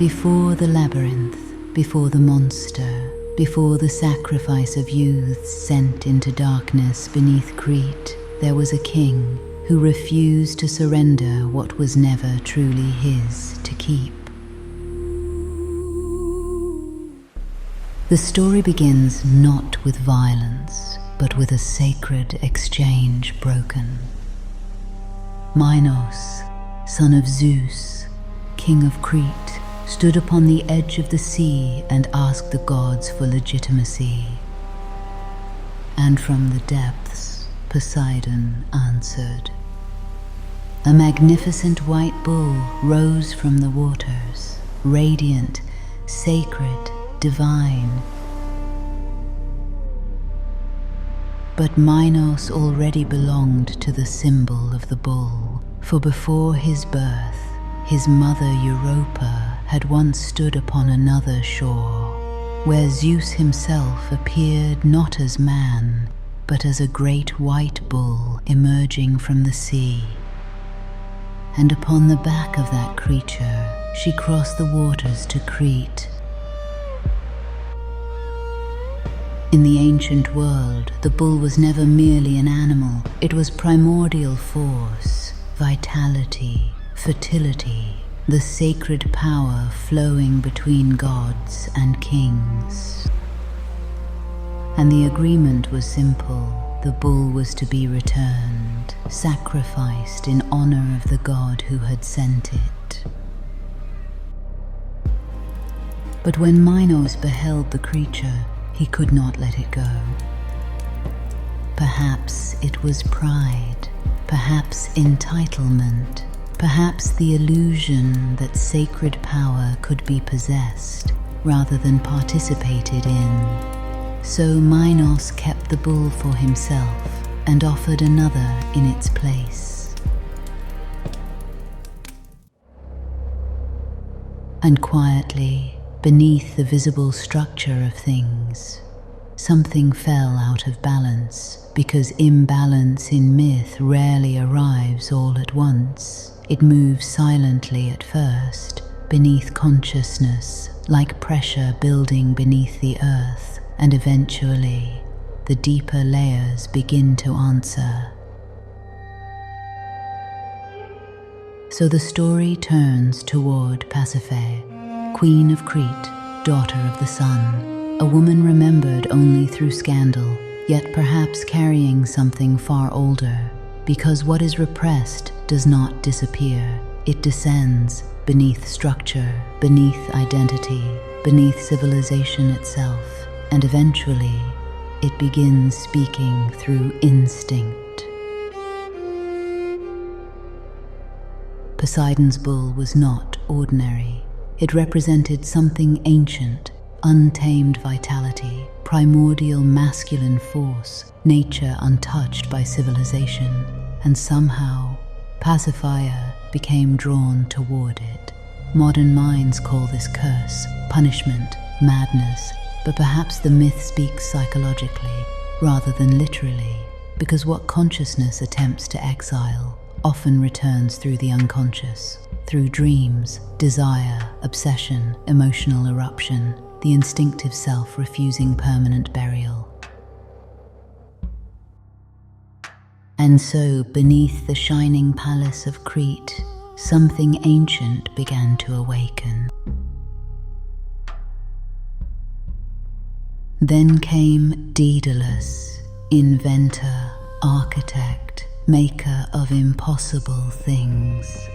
Before the labyrinth, before the monster, before the sacrifice of youths sent into darkness beneath Crete, there was a king who refused to surrender what was never truly his to keep. The story begins not with violence, but with a sacred exchange broken. Minos, son of Zeus, king of Crete, stood upon the edge of the sea and asked the gods for legitimacy. And from the depths, Poseidon answered. A magnificent white bull rose from the waters, radiant, sacred, divine. But Minos already belonged to the symbol of the bull, for before his birth, his mother Europa had once stood upon another shore, where Zeus himself appeared not as man, but as a great white bull emerging from the sea. And upon the back of that creature, she crossed the waters to Crete. In the ancient world, the bull was never merely an animal. It was primordial force, vitality, fertility, the sacred power flowing between gods and kings. And the agreement was simple. The bull was to be returned, sacrificed in honor of the god who had sent it. But when Minos beheld the creature, he could not let it go. Perhaps it was pride, perhaps entitlement, perhaps the illusion that sacred power could be possessed rather than participated in. So Minos kept the bull for himself and offered another in its place. And quietly, beneath the visible structure of things, something fell out of balance, because imbalance in myth rarely arrives all at once. It moves silently at first, beneath consciousness, like pressure building beneath the earth, and eventually, the deeper layers begin to answer. So the story turns toward Pasiphaë, queen of Crete, daughter of the sun, a woman remembered only through scandal, yet perhaps carrying something far older, because what is repressed does not disappear. It descends beneath structure, beneath identity, beneath civilization itself, and eventually it begins speaking through instinct. Poseidon's bull was not ordinary. It represented something ancient, untamed vitality, primordial masculine force, nature untouched by civilization, and somehow Pasiphaë became drawn toward it. Modern minds call this curse, punishment, madness, but perhaps the myth speaks psychologically rather than literally, because what consciousness attempts to exile often returns through the unconscious, through dreams, desire, obsession, emotional eruption, the instinctive self refusing permanent burial. And so, beneath the shining palace of Crete, something ancient began to awaken. Then came Daedalus, inventor, architect, maker of impossible things.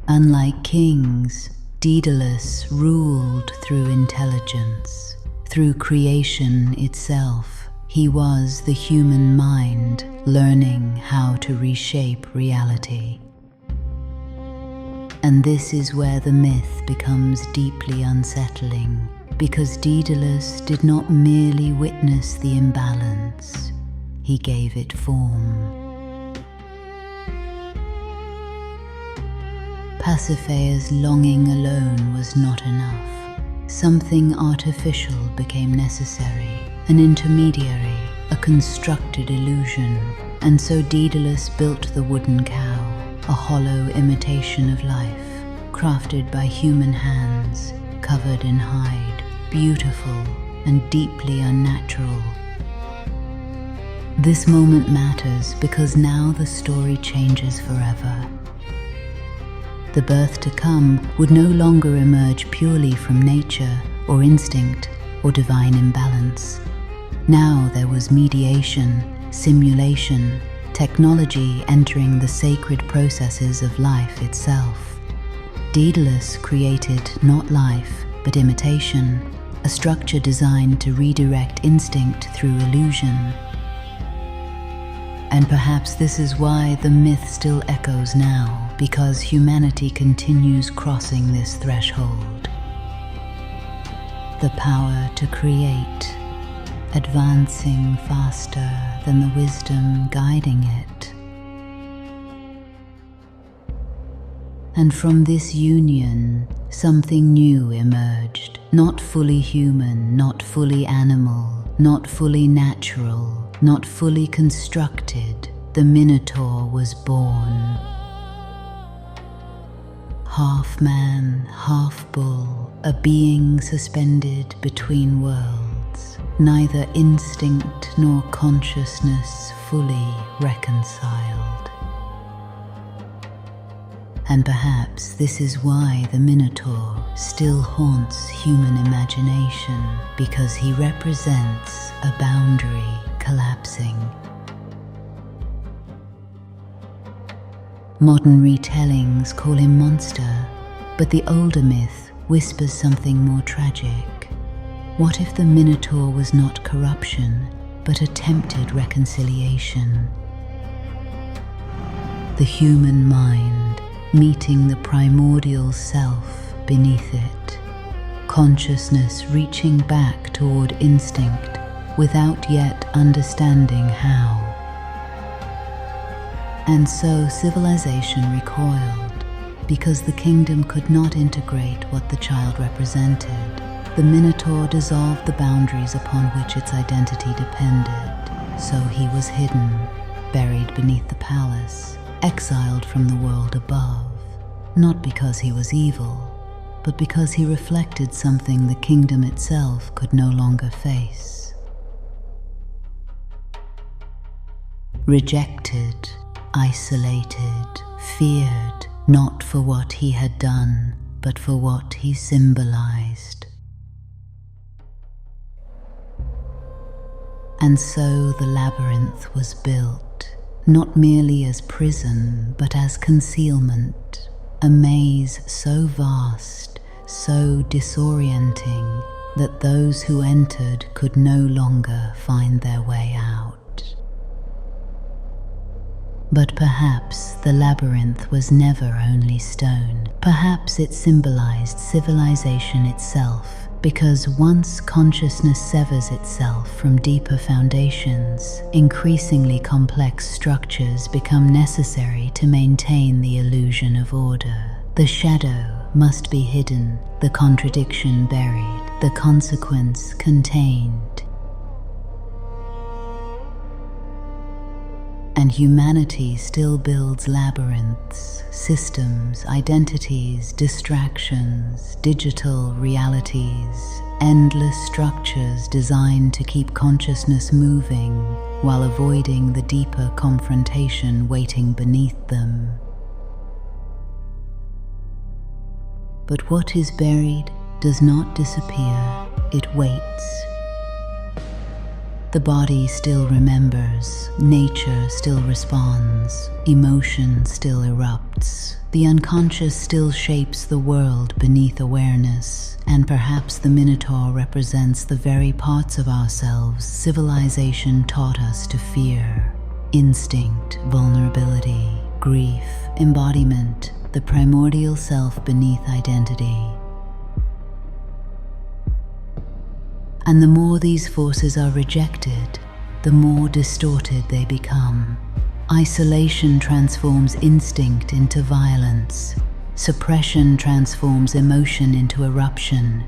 Unlike kings, Daedalus ruled through intelligence, through creation itself. He was the human mind, learning how to reshape reality. And this is where the myth becomes deeply unsettling, because Daedalus did not merely witness the imbalance, he gave it form. Pasiphaë's longing alone was not enough. Something artificial became necessary, an intermediary, a constructed illusion, and so Daedalus built the wooden cow, a hollow imitation of life, crafted by human hands, covered in hide, beautiful and deeply unnatural. This moment matters because now the story changes forever. The birth to come would no longer emerge purely from nature or instinct or divine imbalance. Now there was mediation, simulation, technology entering the sacred processes of life itself. Daedalus created not life, but imitation, a structure designed to redirect instinct through illusion. And perhaps this is why the myth still echoes now, because humanity continues crossing this threshold. The power to create, advancing faster than the wisdom guiding it. And from this union, something new emerged, not fully human, not fully animal, not fully natural, not fully constructed. The Minotaur was born. Half man, half bull, a being suspended between worlds, neither instinct nor consciousness fully reconciled. And perhaps this is why the Minotaur still haunts human imagination, because he represents a boundary collapsing. Modern retellings call him monster, but the older myth whispers something more tragic. What if the Minotaur was not corruption, but attempted reconciliation? The human mind meeting the primordial self beneath it, consciousness reaching back toward instinct without yet understanding how. And so civilization recoiled, because the kingdom could not integrate what the child represented. The Minotaur dissolved the boundaries upon which its identity depended, so he was hidden, buried beneath the palace, exiled from the world above, not because he was evil, but because he reflected something the kingdom itself could no longer face. Rejected, isolated, feared, not for what he had done, but for what he symbolized. And so the labyrinth was built, not merely as prison, but as concealment, a maze so vast, so disorienting, that those who entered could no longer find their way out. But perhaps the labyrinth was never only stone. Perhaps it symbolized civilization itself, because once consciousness severs itself from deeper foundations, increasingly complex structures become necessary to maintain the illusion of order. The shadow must be hidden, the contradiction buried, the consequence contained. And humanity still builds labyrinths, systems, identities, distractions, digital realities, endless structures designed to keep consciousness moving while avoiding the deeper confrontation waiting beneath them. But what is buried does not disappear, it waits. The body still remembers, nature still responds, emotion still erupts. The unconscious still shapes the world beneath awareness, and perhaps the Minotaur represents the very parts of ourselves civilization taught us to fear. Instinct, vulnerability, grief, embodiment, the primordial self beneath identity. And the more these forces are rejected, the more distorted they become. Isolation transforms instinct into violence. Suppression transforms emotion into eruption.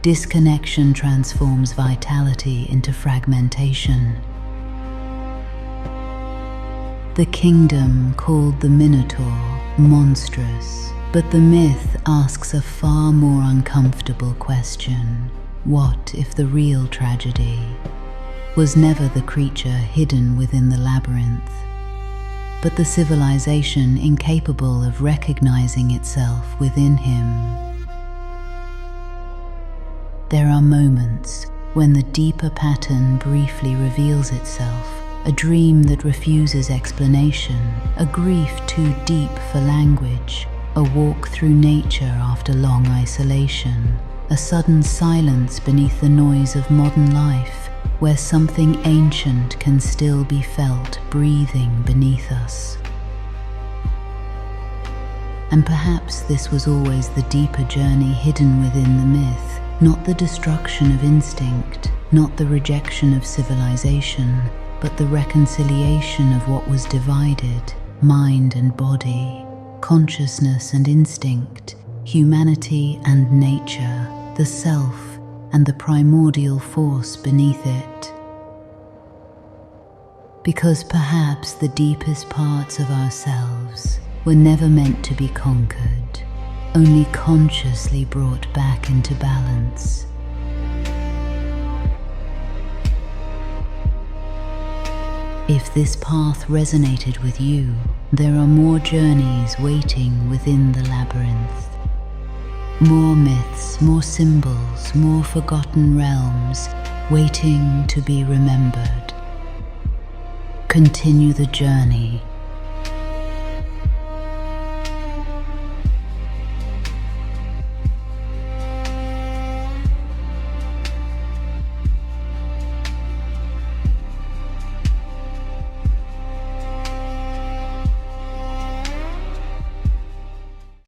Disconnection transforms vitality into fragmentation. The kingdom called the Minotaur monstrous, But the myth asks a far more uncomfortable question. What if the real tragedy was never the creature hidden within the labyrinth, but the civilization incapable of recognizing itself within him? There are moments when the deeper pattern briefly reveals itself, a dream that refuses explanation, a grief too deep for language, a walk through nature after long isolation, a sudden silence beneath the noise of modern life, where something ancient can still be felt breathing beneath us. And perhaps this was always the deeper journey hidden within the myth, not the destruction of instinct, not the rejection of civilization, but the reconciliation of what was divided, mind and body, consciousness and instinct, humanity and nature, the self and the primordial force beneath it. Because perhaps the deepest parts of ourselves were never meant to be conquered, only consciously brought back into balance. If this path resonated with you, there are more journeys waiting within the labyrinth. More myths, more symbols, more forgotten realms waiting to be remembered. Continue the journey,